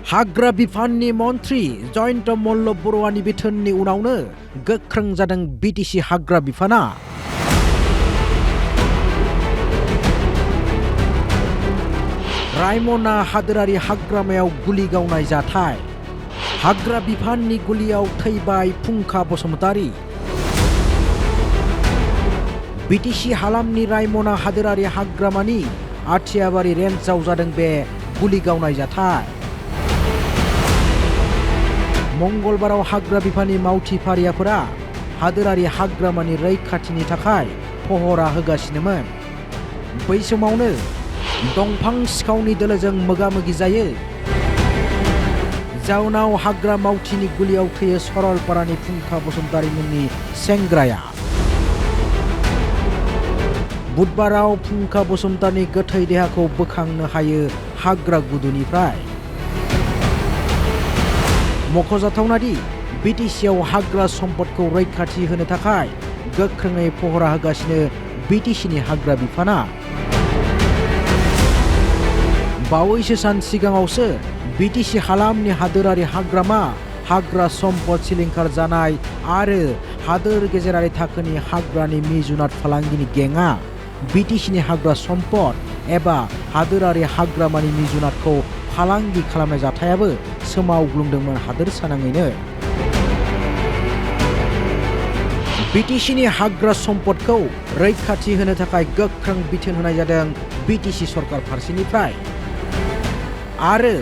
हाग्रा बिफाननि मन्त्रि जयन्त मल्ल बरुवानि बिथोननि उनावनो गोख्रों जादों बिटिसि हाग्रा बिफाना। रायमना हादोरारि हाग्रामायाव गुलि गावनाय जाथाय। हाग्रा बिफाननि गुलियाव थैबाय फुंखा बसुमतारी। बिटिसि हालामनि रायमना हादोरारि हाग्रामानि आथियाबारि रेन्जआव जादों बे गुलि गावनाय जाथाय। मंगलबाराव हाग्रा बिफाननि मावथि फारियाफोरा हादोरारि हाग्रामानि रैखाथिनि थाखाय पहरा होगासिनोमोन। बै समावनो दंफां सिखावनि दोलोजों मोगा-मोगि जायो। जाउनाव हाग्रा मावथिनि गुलियाव थैयो सरलपारानि फुंखा बसुमतारी मुंनि सेंग्राया। बुधबाराव फुंखा बसुमतारीनि गोथै देहाखौ बोखांनो हायो हाग्रा गुदुनिफ्राय। मख'जाथावनादि बिटिसिआव हाग्रा सम्पदखौ रैखाथि होनो थाखाय गोख्रोङै पहरा होगासिनो बिटिसिनि हाग्रा बिफाना। बावैसो सान सिगाङावसो बिटिसि हालामनि हादोरारि हाग्रामा, हाग्रा सम्पद सिलिंखार जानाय आरो हादोर गेजेरारि थाखोनि हाग्रानि मि-जुनार फालांगिनि गेंआ बिटिसिनि हाग्रा सम्पद एबा हादोरारि हाग्रामानि मि-जुनारखौ फालांगि खालामनाय जाथायाबो सोमावग्लुंदोंमोन हादोरसानाङैनो। बिटिसिनि हाग्रा सम्पदखौ रैखाथि होनो थाखाय गोख्रों बिथोन होनाय जादों बिटिसि सरकार फारसेनिफ्राय। आरो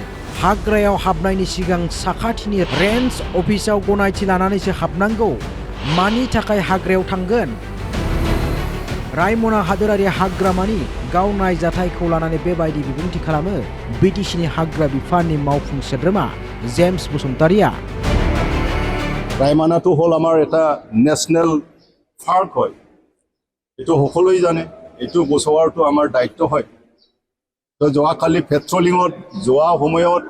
हाग्रायाव हाबनायनि सिगां साखाथिनि रेन्ज अफिसाव गनायथि लानानैसो हाबनांगौ। मानि थाखाय हाग्रायाव थांगोन? रायमना हादोरारि हाग्रामानि गावनाय जाथायखौ लानानै बेबायदि बिबुंथि खालामो बिटिसिनि हाग्रा बिफाननि मावफुं सोद्रोमा जेम्स बसुमतारीया। ৰাইমানাটো হ'ল আমাৰ এটা নেশ্যনেল পাৰ্ক হয়। এইটো সকলোৱে জানে, এইটো বচোৱাটো আমাৰ দায়িত্ব হয়। তো যোৱাকালি পেট্ৰলিঙত যোৱা সময়ত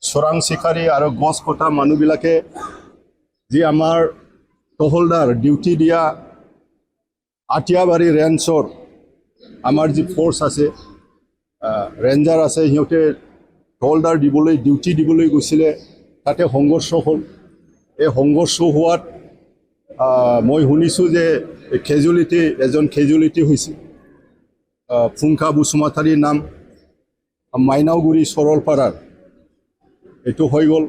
চোৰাং চিকাৰী আৰু গছ কটা মানুহবিলাকে যি আমাৰ তহলদাৰ ডিউটি দিয়া আটিয়াবাৰী ৰেঞ্জৰ আমাৰ যি ফ'ৰ্চ আছে, ৰেঞ্জাৰ আছে, সিহঁতে তহলদাৰ দিবলৈ ডিউটি দিবলৈ গৈছিলে। তাতে সংঘৰ্ষ হ'ল। এই সংঘৰ্ষ হোৱাত মই শুনিছোঁ যে এজন কেজুৱেলিটি হৈছে। ফুংখা বসুমতাৰীৰ নাম, মাইনাওগুৰি সৰলপাৰাৰ এইটো হৈ গ'ল।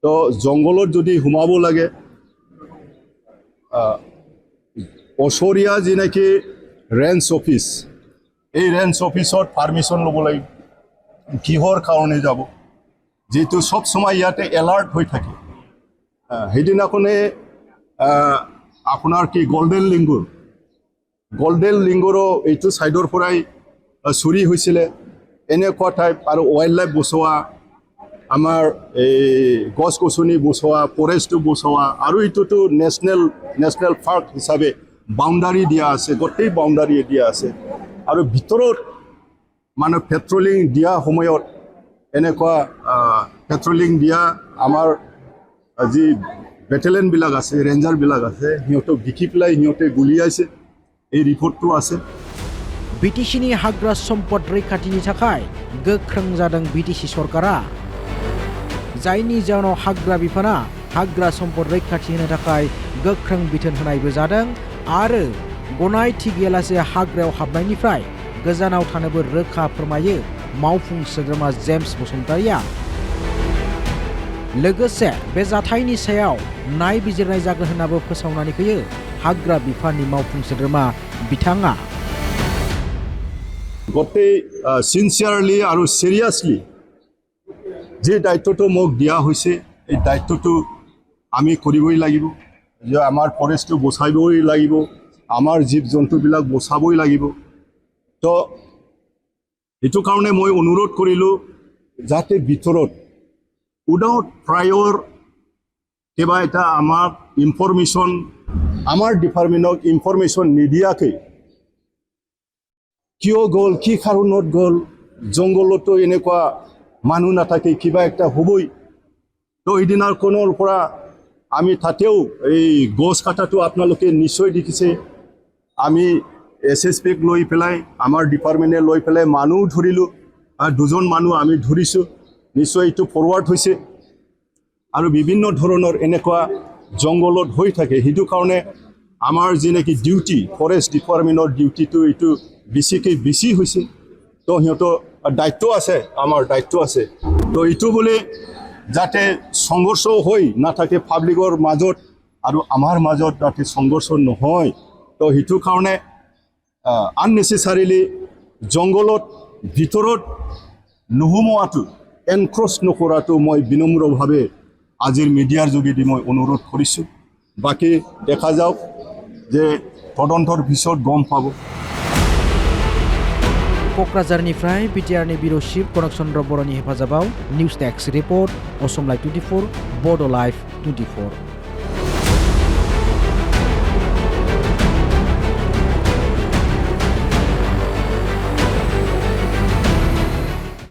তো জংঘলত যদি সোমাব লাগে, ওচৰীয়া যি নেকি ৰেঞ্জ অফিচ, এই ৰেঞ্জ অফিচত পাৰ্মিশ্যন ল'ব লাগিব। কিহৰ কাৰণে যাব? যিটো চব সময় ইয়াতে এলাৰ্ট হৈ থাকে। সেইদিনাখনে আপোনাৰ কি গল্ডেন লিংগুৰো এইটো ছাইডৰ পৰাই চুৰি হৈছিলে। এনেকুৱা টাইপ আৰু ৱাইল্ড লাইফ বচোৱা, আমাৰ এই গছ গছনি বচোৱা, ফৰেষ্টটো বচোৱা, আৰু এইটোতো নেশ্যনেল পাৰ্ক হিচাপে বাউণ্ডাৰী দিয়া আছে, গোটেই বাউণ্ডাৰী দিয়া আছে। আৰু ভিতৰত মানে পেট্ৰলিং দিয়া সময়ত এনেকুৱা পেট্ৰলিং দিয়া আমাৰ যি বেটেলিয়নবিলাক আছে, ৰেঞ্জাৰবিলাক আছে, সিহঁতক দেখি পেলাই সিহঁতে গুলিয়াইছে। এই ৰিপৰ্টটো আছে। बिटिसिनि हाग्रा सम्पद रैखाथिनि थाखाय गोख्रों जादों बिटिसि सरकारा। जायनि जाउनाव हाग्रा बिफाना हाग्रा सम्पद रैखाथि होनो थाखाय गोख्रों बिथोन होनायबो जादों आरो गनायथि गैयालासे हाग्रायाव हाबनायनिफ्राय गोजानाव थानोबो रोखा फोरमायो मावफुं सोद्रोमा जेम्स बसुमतारीया। लोगोसे बे जाथायनि सायाव नायबिजिरनाय जागोन होननाबो फोसावनानै होयो हाग्रा बिफाननि मावफुं सोद्रोमा बिथाङा। গোটেই চিনচিয়াৰলি আৰু চিৰিয়াছলি যি দায়িত্বটো মোক দিয়া হৈছে, এই দায়িত্বটো আমি কৰিবই লাগিব। যে আমাৰ ফৰেষ্টটো বচাবই লাগিব, আমাৰ জীৱ জন্তুবিলাক বচাবই লাগিব। তো এইটো কাৰণে মই অনুৰোধ কৰিলোঁ যাতে ভিতৰত উইদাউট প্ৰায়ৰ কিবা এটা আমাক ইনফৰমেশ্যন, আমাৰ ডিপাৰ্টমেণ্টক ইনফৰমেশ্যন নিদিয়াকৈ কিয় গ'ল, কি কাৰণত গ'ল, জংঘলতো এনেকুৱা মানুহ নাথাকে, কিবা একটা হ'বই। তো সেইদিনাৰ কোনৰ পৰা আমি তাতেও এই গছ কাটাটো আপোনালোকে নিশ্চয় দেখিছে। আমি SSPক লৈ পেলাই, আমাৰ ডিপাৰ্টমেণ্টে লৈ পেলাই মানুহ ধৰিলোঁ, 2জন মানুহ আমি ধৰিছোঁ। নিশ্চয় এইটো ফৰৱাৰ্ড হৈছে আৰু বিভিন্ন ধৰণৰ এনেকুৱা জংঘলত হৈ থাকে সেইটো কাৰণে আমাৰ যি নেকি ডিউটি ফৰেষ্ট ডিপাৰ্টমেণ্টৰ ডিউটিটো এইটো বেছি হৈছে তো সিহঁতৰ দায়িত্ব আছে আমাৰ দায়িত্ব আছে তো এইটো বোলে যাতে সংঘৰ্ষ হৈ নাথাকে পাব্লিকৰ মাজত আৰু আমাৰ মাজত যাতে সংঘৰ্ষ নহয় তো সেইটো কাৰণে আননেচেচাৰিলি জংঘলত ভিতৰত নোসোমোৱাটো এনক্ৰচ নকৰাটো মই বিনম্ৰভাৱে আজিৰ মিডিয়াৰ যোগেদি মই অনুৰোধ কৰিছোঁ বাকী দেখা যাওক যে তদন্তৰ পিছত গম পাব क'क्राझारनिफ्राय बिटिआरनि बिउर' चिफ कनक चन्द्र बर'नि हेफाजाबाव news desk report Assam live 24 बड' लाइभ 24